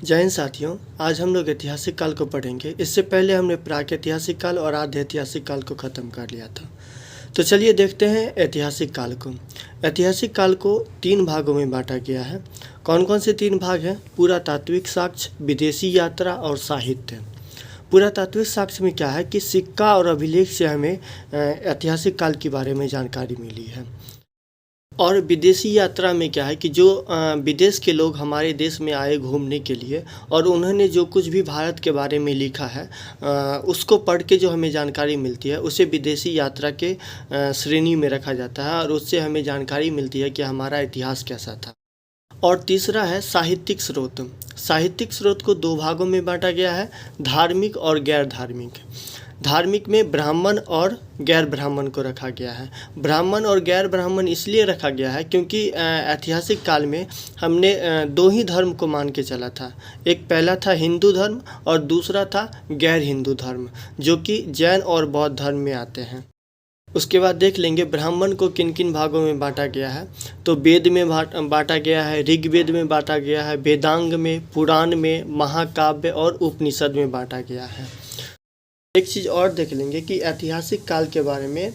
जय हिंद साथियों, आज हम लोग ऐतिहासिक काल को पढ़ेंगे। इससे पहले हमने प्रागैतिहासिक काल और आद्य ऐतिहासिक काल को ख़त्म कर लिया था। तो चलिए देखते हैं ऐतिहासिक काल को। ऐतिहासिक काल को 3 भागों में बांटा गया है। कौन कौन से 3 भाग हैं? पुरातात्विक साक्ष्य, विदेशी यात्रा और साहित्य। पुरातात्विक साक्ष्य में क्या है कि सिक्का और अभिलेख से हमें ऐतिहासिक काल के बारे में जानकारी मिली है। और विदेशी यात्रा में क्या है कि जो विदेश के लोग हमारे देश में आए घूमने के लिए और उन्होंने जो कुछ भी भारत के बारे में लिखा है उसको पढ़ के जो हमें जानकारी मिलती है उसे विदेशी यात्रा के श्रेणी में रखा जाता है और उससे हमें जानकारी मिलती है कि हमारा इतिहास कैसा था। और तीसरा है साहित्यिक स्रोत। साहित्यिक स्रोत को 2 भागों में बांटा गया है, धार्मिक और गैर धार्मिक। धार्मिक में ब्राह्मण और गैर ब्राह्मण को रखा गया है। ब्राह्मण और गैर ब्राह्मण इसलिए रखा गया है क्योंकि ऐतिहासिक काल में हमने 2 ही धर्म को मान के चला था। एक पहला था हिंदू धर्म और दूसरा था गैर हिंदू धर्म, जो कि जैन और बौद्ध धर्म में आते हैं। उसके बाद देख लेंगे ब्राह्मण को किन किन भागों में बांटा गया है। तो वेद में बांटा गया है, ऋग्वेद में बांटा गया है, वेदांग में, पुराण में, महाकाव्य और उपनिषद में बांटा गया है। एक चीज़ और देख लेंगे कि ऐतिहासिक काल के बारे में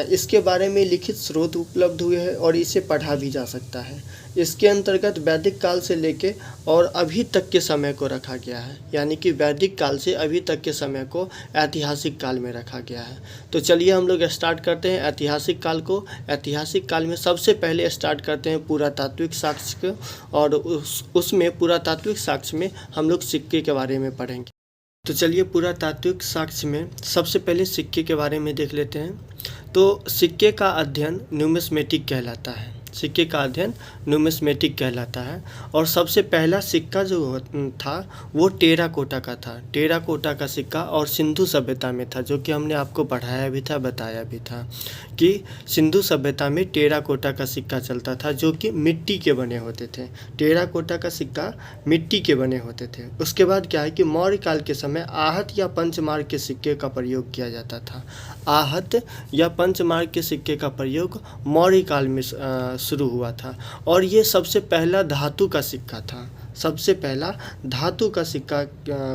इसके बारे में लिखित स्रोत उपलब्ध हुए हैं और इसे पढ़ा भी जा सकता है। इसके अंतर्गत वैदिक काल से लेके और अभी तक के समय को रखा गया है, यानी कि वैदिक काल से अभी तक के समय को ऐतिहासिक काल में रखा गया है। तो चलिए हम लोग स्टार्ट करते हैं ऐतिहासिक काल को। ऐतिहासिक काल में सबसे पहले स्टार्ट करते हैं पुरातात्विक साक्ष्य को और उसमें पुरातात्विक साक्ष्य में हम लोग सिक्के के बारे में पढ़ेंगे। तो चलिए पुरातात्विक साक्ष्य में सबसे पहले सिक्के के बारे में देख लेते हैं। तो सिक्के का अध्ययन न्यूमिस्मेटिक कहलाता है। सिक्के का अध्ययन न्यूमिस्मेटिक कहलाता है और सबसे पहला सिक्का जो था वो टेराकोटा का था। टेराकोटा का सिक्का और सिंधु सभ्यता में था, जो कि हमने आपको पढ़ाया भी था, बताया भी था कि सिंधु सभ्यता में टेराकोटा का सिक्का चलता था, जो कि मिट्टी के बने होते थे। टेराकोटा का सिक्का मिट्टी के बने होते थे। उसके बाद क्या है कि मौर्य काल के समय आहत या पंचमार्क के सिक्के का प्रयोग किया जाता था। आहत या पंचमार्क के सिक्के का प्रयोग मौर्य काल में शुरू हुआ था और ये सबसे पहला धातु का सिक्का था। सबसे पहला धातु का सिक्का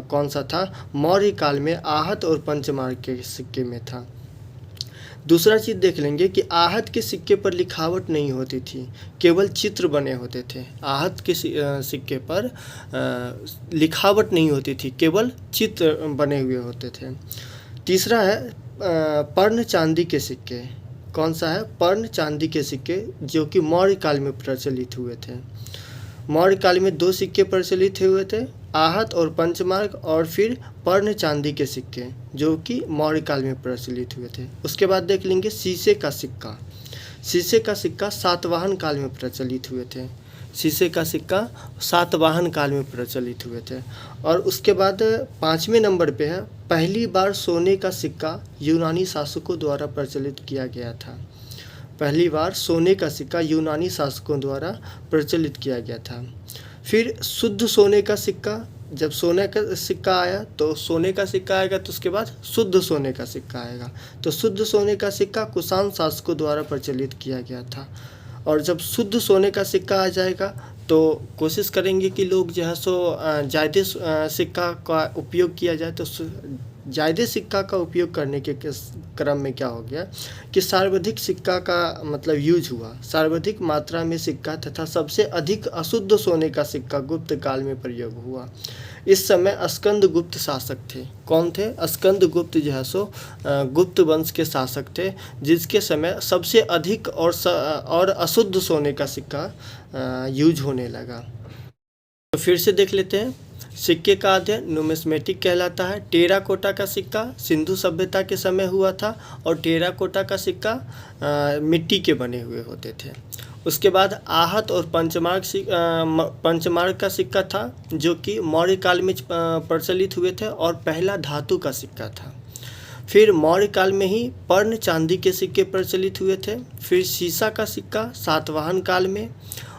कौन सा था? मौर्य काल में आहत और पंचमार्क के सिक्के में था। दूसरा चीज़ देख लेंगे कि आहत के सिक्के पर लिखावट नहीं होती थी, केवल चित्र बने होते थे। आहत के सिक्के पर लिखावट नहीं होती थी, केवल चित्र बने हुए होते थे। तीसरा है पर्ण चांदी के सिक्के। कौन सा है? पर्ण चांदी के सिक्के, जो कि मौर्य काल में प्रचलित हुए थे। मौर्य काल में 2 सिक्के प्रचलित हुए थे, आहत और पंचमार्क, और फिर पर्ण चांदी के सिक्के जो कि मौर्य काल में प्रचलित हुए थे। उसके बाद देख लेंगे शीशे का सिक्का। शीशे का सिक्का सातवाहन काल में प्रचलित हुए थे। शीशे का सिक्का सातवाहन काल में प्रचलित हुए थे। और उसके बाद 5वें नंबर पे है पहली बार सोने का सिक्का यूनानी शासकों द्वारा प्रचलित किया गया था। पहली बार सोने का सिक्का यूनानी शासकों द्वारा प्रचलित किया गया था। फिर शुद्ध सोने का सिक्का, जब सोने का सिक्का आया तो सोने का सिक्का आएगा तो उसके बाद शुद्ध सोने का सिक्का आएगा। तो शुद्ध सोने का सिक्का कुषाण शासकों द्वारा प्रचलित किया गया था। और जब शुद्ध सोने का सिक्का आ जाएगा तो कोशिश करेंगे कि लोग जो है सो ज़्यादा सिक्का का उपयोग किया जाए। तो ज़्यादा सिक्का का उपयोग करने के क्रम में क्या हो गया कि सर्वाधिक सिक्का का मतलब यूज हुआ। सर्वाधिक मात्रा में सिक्का तथा सबसे अधिक अशुद्ध सोने का सिक्का गुप्त काल में प्रयोग हुआ। इस समय स्कंदगुप्त शासक थे। कौन थे? स्कंदगुप्त जो है सो गुप्त वंश के शासक थे, जिसके समय सबसे अधिक और अशुद्ध सोने का सिक्का यूज होने लगा। तो फिर से देख लेते हैं। सिक्के का अध्ययन न्यूमिस्मेटिक कहलाता है। टेराकोटा का सिक्का सिंधु सभ्यता के समय हुआ था और टेराकोटा का सिक्का मिट्टी के बने हुए होते थे। उसके बाद आहत और पंचमार्क का सिक्का था, जो कि मौर्य काल में प्रचलित हुए थे और पहला धातु का सिक्का था। फिर मौर्य काल में ही पर्ण चांदी के सिक्के प्रचलित हुए थे। फिर शीशा का सिक्का सातवाहन काल में,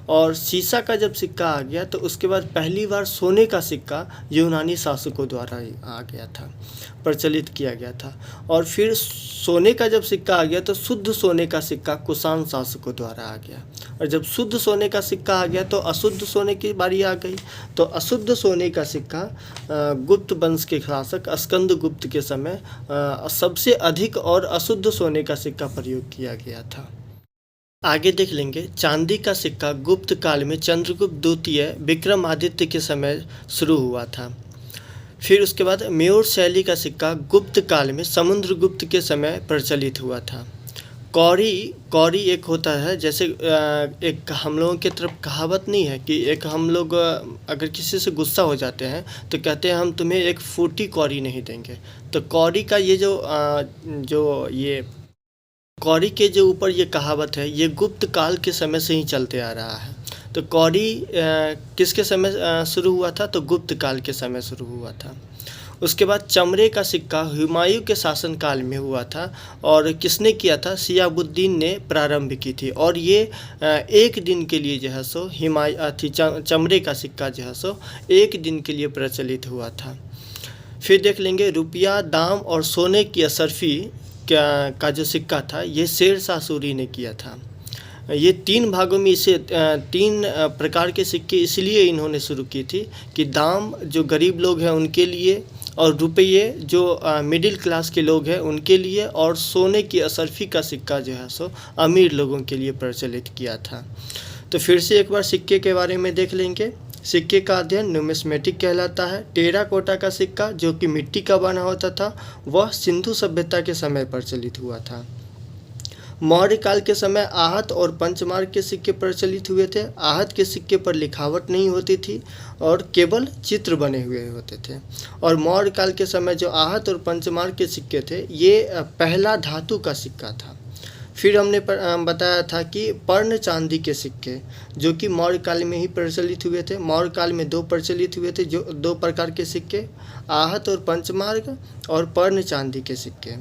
और शीशा का जब सिक्का आ गया तो उसके बाद पहली बार सोने का सिक्का यूनानी शासकों द्वारा आ गया था, प्रचलित किया गया था। और फिर सोने का जब सिक्का आ गया तो शुद्ध सोने का सिक्का कुषाण शासकों द्वारा आ गया। और जब शुद्ध सोने का सिक्का आ गया तो अशुद्ध सोने की बारी आ गई। तो अशुद्ध सोने का सिक्का गुप्त वंश के शासक स्कंदगुप्त के समय सबसे अधिक और अशुद्ध सोने का सिक्का प्रयोग किया गया था। आगे देख लेंगे, चांदी का सिक्का गुप्त काल में चंद्रगुप्त द्वितीय विक्रमादित्य के समय शुरू हुआ था। फिर उसके बाद मयूर शैली का सिक्का गुप्त काल में समुद्रगुप्त के समय प्रचलित हुआ था। कौड़ी एक होता है, जैसे एक हम लोगों की तरफ कहावत नहीं है कि एक हम लोग अगर किसी से गुस्सा हो जाते हैं तो कहते हैं हम तुम्हें एक फूटी कौड़ी नहीं देंगे। तो कौड़ी का ये ये कौड़ी के जो ऊपर ये कहावत है, ये गुप्त काल के समय से ही चलते आ रहा है। तो कौड़ी किसके समय शुरू हुआ था? तो गुप्त काल के समय शुरू हुआ था। उसके बाद चमड़े का सिक्का हुमायूं के शासनकाल में हुआ था और किसने किया था? शिहाबुद्दीन ने प्रारंभ की थी। और ये एक दिन के लिए जो है सो चमड़े का सिक्का जो है सो एक दिन के लिए प्रचलित हुआ था। फिर देख लेंगे रुपया, दाम और सोने की असरफी का जो सिक्का था ये शेरशाह सूरी ने किया था। ये 3 भागों में इसे 3 प्रकार के सिक्के इसलिए इन्होंने शुरू की थी कि दाम जो गरीब लोग हैं उनके लिए, और रुपये जो मिडिल क्लास के लोग हैं उनके लिए, और सोने की असरफी का सिक्का जो है सो अमीर लोगों के लिए प्रचलित किया था। तो फिर से एक बार सिक्के के बारे में देख लेंगे। सिक्के का अध्ययन न्यूमिस्मेटिक कहलाता है। टेराकोटा का सिक्का जो कि मिट्टी का बना होता था वह सिंधु सभ्यता के समय प्रचलित हुआ था। मौर्य काल के समय आहत और पंचमार्क के सिक्के प्रचलित हुए थे। आहत के सिक्के पर लिखावट नहीं होती थी और केवल चित्र बने हुए होते थे। और मौर्य काल के समय जो आहत और पंचमार्क के सिक्के थे ये पहला धातु का सिक्का था। फिर हमने बताया था कि पर्ण चांदी के सिक्के जो कि मौर्य काल में ही प्रचलित हुए थे। मौर्य काल में 2 प्रचलित हुए थे, जो 2 प्रकार के सिक्के, आहत और पंचमार्क, और पर्ण चांदी के सिक्के।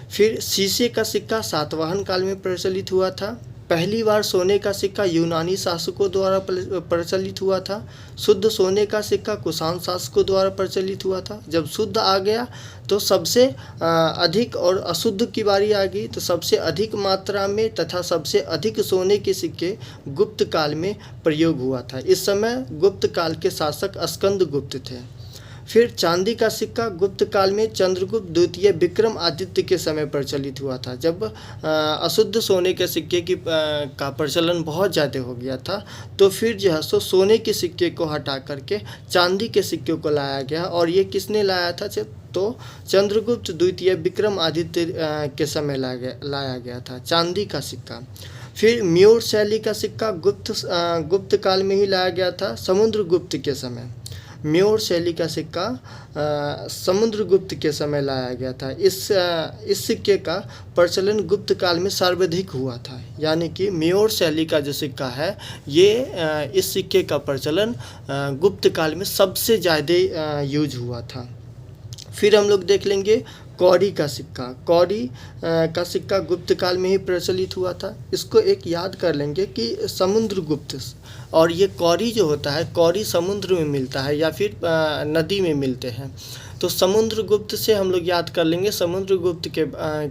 फिर शीशे का सिक्का सातवाहन काल में प्रचलित हुआ था। पहली बार सोने का सिक्का यूनानी शासकों द्वारा प्रचलित हुआ था। शुद्ध सोने का सिक्का कुषाण शासकों द्वारा प्रचलित हुआ था। जब शुद्ध आ गया तो सबसे अधिक और अशुद्ध की बारी आ गई। तो सबसे अधिक मात्रा में तथा सबसे अधिक सोने के सिक्के गुप्त काल में प्रयोग हुआ था। इस समय गुप्त काल के शासक स्कंदगुप्त थे। फिर चांदी का सिक्का गुप्त काल में चंद्रगुप्त द्वितीय विक्रमादित्य के समय प्रचलित हुआ था। जब अशुद्ध सोने के सिक्के का प्रचलन बहुत ज़्यादा हो गया था तो फिर जो है सो सोने के सिक्के को हटा करके चांदी के सिक्के को लाया गया। और ये किसने लाया था? तो चंद्रगुप्त द्वितीय विक्रमादित्य के समय लाया गया था चांदी का सिक्का। फिर मयूर शैली का सिक्का गुप्त काल में ही लाया गया था, समुद्रगुप्त के समय। मयूर शैली का सिक्का समुद्रगुप्त के समय लाया गया था। इस सिक्के का प्रचलन गुप्त काल में सर्वाधिक हुआ था। यानी कि मयूर शैली का जो सिक्का है ये इस सिक्के का प्रचलन गुप्त काल में सबसे ज़्यादा यूज हुआ था। फिर हम लोग देख लेंगे कौड़ी का सिक्का। कौड़ी का सिक्का गुप्त काल में ही प्रचलित हुआ था। इसको एक याद कर लेंगे कि समुद्रगुप्त, और ये कौड़ी जो होता है कौड़ी समुद्र में मिलता है या फिर नदी में मिलते हैं। तो समुद्रगुप्त से हम लोग याद कर लेंगे। समुद्रगुप्त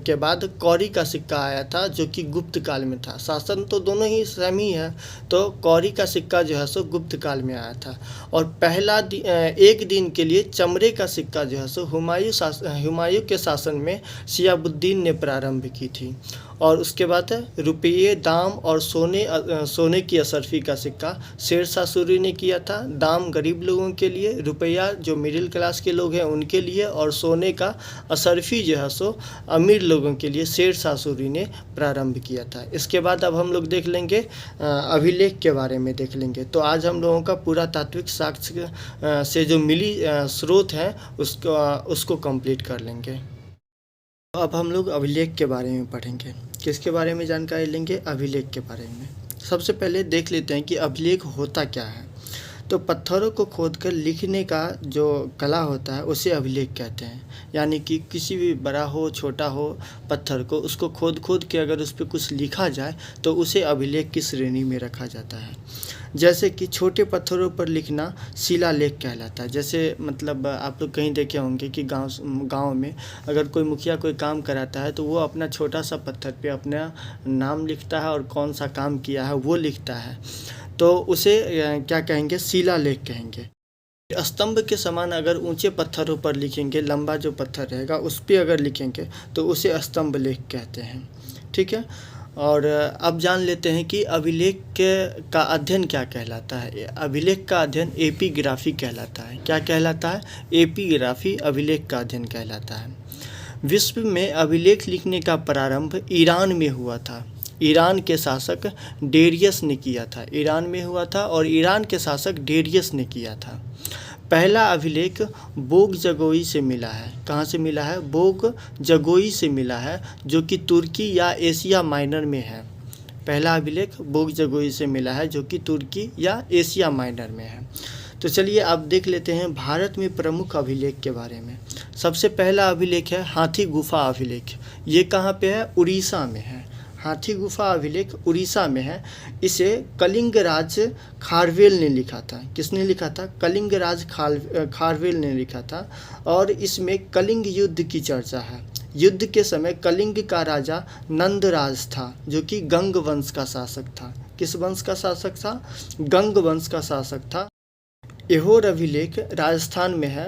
के बाद कौड़ी का सिक्का आया था जो कि गुप्त काल में था। शासन तो दोनों ही सेम ही है। तो कौड़ी का सिक्का जो है सो गुप्त काल में आया था। और पहला एक दिन के लिए चमड़े का सिक्का जो है सो हुमायूं के शासन में शिहाबुद्दीन ने प्रारंभ की थी। और उसके बाद रुपये, दाम और सोने की असरफी का सिक्का शेरशाह सूरी ने किया था। दाम गरीब लोगों के लिए, रुपया जो मिडिल क्लास के लोग हैं उनके लिए, और सोने का असरफी जो है सो अमीर लोगों के लिए शेरशाह सूरी ने प्रारंभ किया था। इसके बाद अब हम लोग देख लेंगे अभिलेख के बारे में देख लेंगे। तो आज हम लोगों का पूरा तात्विक साक्ष्य से जो मिली स्रोत है उसको कंप्लीट कर लेंगे। अब हम लोग अभिलेख के बारे में पढ़ेंगे। किसके बारे में जानकारी लेंगे? अभिलेख के बारे में। सबसे पहले देख लेते हैं कि अभिलेख होता क्या है। तो पत्थरों को खोदकर लिखने का जो कला होता है उसे अभिलेख कहते हैं। यानी कि किसी भी बड़ा हो छोटा हो पत्थर को, उसको खोद खोद के अगर उस पर कुछ लिखा जाए तो उसे अभिलेख की श्रेणी में रखा जाता है। जैसे कि छोटे पत्थरों पर लिखना शिलालेख कहलाता है। जैसे मतलब आप लोग कहीं देखे होंगे कि गांव में अगर कोई मुखिया कोई काम कराता है तो वो अपना छोटा सा पत्थर पे अपना नाम लिखता है और कौन सा काम किया है वो लिखता है, तो उसे क्या कहेंगे, शिलालेख कहेंगे। स्तंभ के समान अगर ऊंचे पत्थरों पर लिखेंगे, लंबा जो पत्थर रहेगा उस पर अगर लिखेंगे तो उसे स्तंभ लेख कहते हैं। ठीक है, और अब जान लेते हैं कि अभिलेख का अध्ययन क्या कहलाता है। अभिलेख का अध्ययन एपिग्राफी कहलाता है। क्या कहलाता है? एपिग्राफी अभिलेख का अध्ययन कहलाता है। विश्व में अभिलेख लिखने का प्रारंभ ईरान में हुआ था। ईरान के शासक डेरियस ने किया था। ईरान में हुआ था और ईरान के शासक डेरियस ने किया था। पहला अभिलेख बोग जगोई से मिला है। कहाँ से मिला है? बोग जगोई से मिला है, जो कि तुर्की या एशिया माइनर में है। पहला अभिलेख बोग जगोई से मिला है जो कि तुर्की या एशिया माइनर में है। तो चलिए अब देख लेते हैं भारत में प्रमुख अभिलेख के बारे में। सबसे पहला अभिलेख है हाथी गुफा अभिलेख। ये कहाँ पे है? उड़ीसा में है। हाथी गुफा अभिलेख उड़ीसा में है। इसे कलिंगराज खारवेल ने लिखा था। किसने लिखा था? कलिंगराज खारवेल ने लिखा था। और इसमें कलिंग युद्ध की चर्चा है। युद्ध के समय कलिंग का राजा नंदराज था, जो कि गंग वंश का शासक था। किस वंश का शासक था? गंग वंश का शासक था। एहोर अभिलेख राजस्थान में है,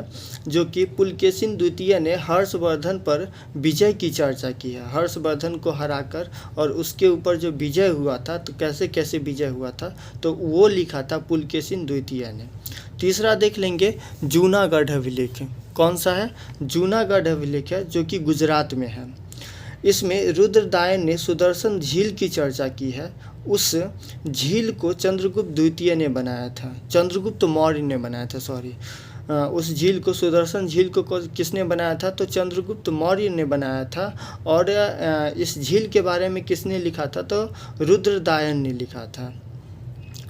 जो कि पुलकेशिन द्वितीय ने हर्षवर्धन पर विजय की चर्चा की है। हर्षवर्धन को हराकर और उसके ऊपर जो विजय हुआ था, तो कैसे कैसे विजय हुआ था, तो वो लिखा था पुलकेशिन द्वितीय ने। तीसरा देख लेंगे जूनागढ़ अभिलेख। कौन सा है? जूनागढ़ अभिलेख है, जो कि गुजरात में है। इसमें रुद्रदायन ने सुदर्शन झील की चर्चा की है। उस झील को चंद्रगुप्त द्वितीय ने बनाया था। चंद्रगुप्त मौर्य ने बनाया था, सॉरी। उस झील को, सुदर्शन झील को किसने बनाया था? तो चंद्रगुप्त मौर्य ने बनाया था। और इस झील के बारे में किसने लिखा था? तो रुद्रदायन ने लिखा था,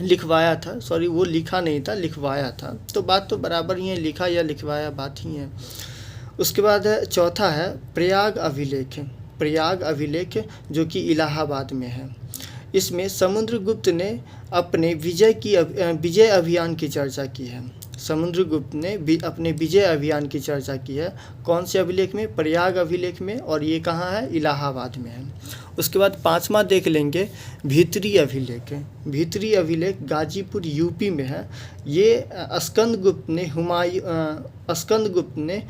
लिखवाया था। सॉरी, वो लिखा नहीं था, लिखवाया था। तो बात तो बराबर ही है, लिखा या लिखवाया बात ही है। उसके बाद चौथा है प्रयाग अभिलेख। प्रयाग अभिलेख जो कि इलाहाबाद में है। इसमें समुद्रगुप्त ने अपने विजय अभियान की चर्चा की है। समुद्रगुप्त ने अपने विजय अभियान की चर्चा की है। कौन से अभिलेख में? प्रयाग अभिलेख में। और ये कहाँ है? इलाहाबाद में है। उसके बाद पांचवा देख लेंगे भीतरी अभिलेख। भीतरी अभिलेख गाजीपुर यूपी में है। ये स्कंदगुप्त ने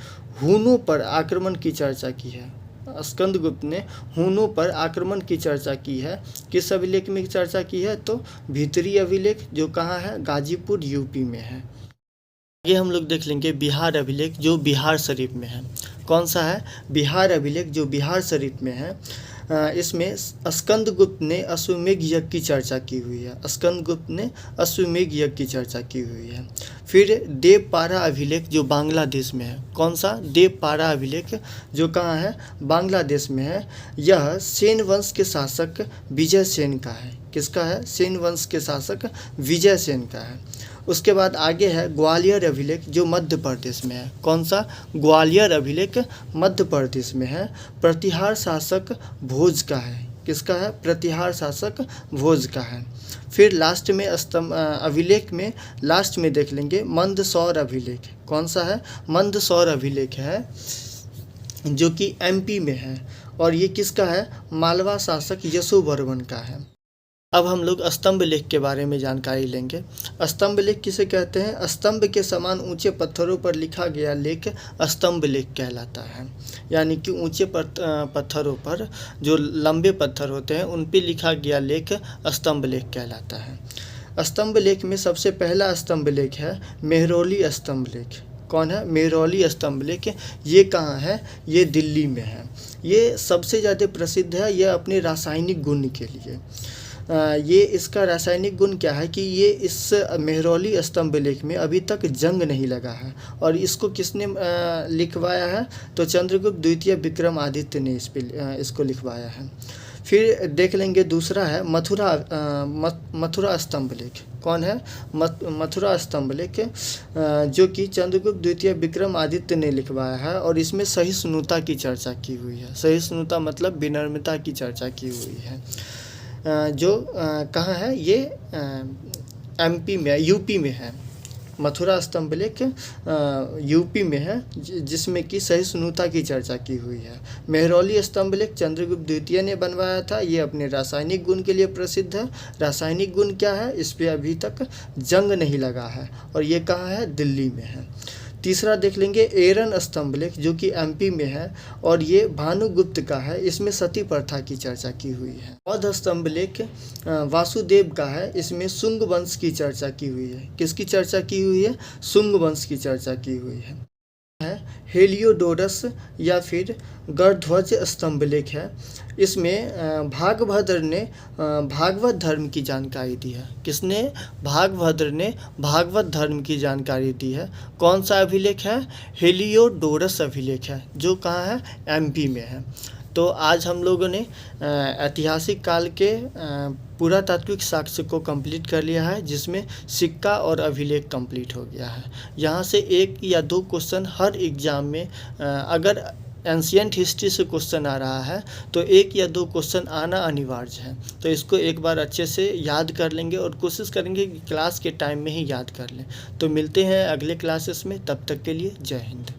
हुनों पर आक्रमण की चर्चा की है। स्कंदगुप्त ने हुनों पर आक्रमण की चर्चा की है। किस अभिलेख में चर्चा की है? तो भीतरी अभिलेख, जो कहाँ है? गाजीपुर यूपी में है। आगे हम लोग देख लेंगे बिहार अभिलेख, जो बिहार शरीफ में है। कौन सा है? बिहार अभिलेख, जो बिहार शरीफ में है। इसमें स्कंदगुप्त ने अश्वमेध यज्ञ की चर्चा की हुई है। स्कंदगुप्त ने अश्वमेध यज्ञ की चर्चा की हुई है। फिर देवपारा अभिलेख, जो बांग्लादेश में है। कौन सा? देवपारा अभिलेख, जो कहाँ है? बांग्लादेश में है। यह सेन वंश के शासक विजय सेन का है। किसका है? सेन वंश के शासक विजय सेन का है। उसके बाद आगे है ग्वालियर अभिलेख, जो मध्य प्रदेश में है। कौन सा? ग्वालियर अभिलेख मध्य प्रदेश में है। प्रतिहार शासक भोज का है। किसका है? प्रतिहार शासक भोज का है। फिर लास्ट में अभिलेख में लास्ट में देख लेंगे मंदसौर अभिलेख। कौन सा है? मंदसौर अभिलेख है, जो कि एमपी में है। और ये किसका है? मालवा शासक यशोवर्मन का है। अब हम लोग स्तंभ लेख के बारे में जानकारी लेंगे। स्तंभ लेख किसे कहते हैं? स्तंभ के समान ऊंचे पत्थरों पर लिखा गया लेख स्तंभ लेख कहलाता है। यानी कि ऊंचे पत्थरों पर, जो लंबे पत्थर होते हैं, उन पर लिखा गया लेख स्तंभ लेख कहलाता है। स्तंभ लेख में सबसे पहला स्तंभ लेख है मेहरौली स्तंभ लेख। कौन है? मेहरौली स्तंभ लेख। ये कहाँ है? ये दिल्ली में है। ये सबसे ज़्यादा प्रसिद्ध है, यह अपने रासायनिक गुण के लिए। ये इसका रासायनिक गुण क्या है कि ये इस मेहरौली स्तंभ लेख में अभी तक जंग नहीं लगा है। और इसको किसने लिखवाया है? तो चंद्रगुप्त द्वितीय विक्रमादित्य ने इसको लिखवाया है। फिर देख लेंगे दूसरा है मथुरा स्तंभ लेख। कौन है? मथुरा स्तंभ लेख, जो कि चंद्रगुप्त द्वितीय विक्रमादित्य ने लिखवाया है और इसमें सहिष्णुता की चर्चा की हुई है। सहिष्णुता मतलब विनम्रता की चर्चा की हुई है। जो कहाँ है ये? एमपी में, यूपी में है। मथुरा स्तंभ लेख यूपी में है, जिसमें कि सहिष्णुता की चर्चा की हुई है। मेहरौली स्तंभ लेख चंद्रगुप्त द्वितीय ने बनवाया था। ये अपने रासायनिक गुण के लिए प्रसिद्ध है। रासायनिक गुण क्या है? इस पे अभी तक जंग नहीं लगा है और ये कहाँ है? दिल्ली में है। तीसरा देख लेंगे एरन स्तंभ लेख, जो कि एमपी में है और ये भानुगुप्त का है। इसमें सती प्रथा की चर्चा की हुई है। बौद्ध स्तंभ लेख वासुदेव का है। इसमें शुंग वंश की चर्चा की हुई है। किसकी चर्चा की हुई है? शुंग वंश की चर्चा की हुई है। हेलियोडोरस या फिर गणध्वज स्तंभ लेख है। इसमें भागभद्र ने भागवत धर्म की जानकारी दी है। किसने? भागभद्र ने भागवत धर्म की जानकारी दी है। कौन सा अभिलेख है? हेलियोडोरस अभिलेख है, जो कहाँ है? एमपी में है। तो आज हम लोगों ने ऐतिहासिक काल के पुरातात्विक साक्ष्य को कंप्लीट कर लिया है, जिसमें सिक्का और अभिलेख कंप्लीट हो गया है। यहाँ से 1 या 2 क्वेश्चन हर एग्ज़ाम में अगर एंशिएंट हिस्ट्री से क्वेश्चन आ रहा है तो 1 या 2 क्वेश्चन आना अनिवार्य है। तो इसको एक बार अच्छे से याद कर लेंगे और कोशिश करेंगे कि क्लास के टाइम में ही याद कर लें। तो मिलते हैं अगले क्लासेस में, तब तक के लिए जय हिंद।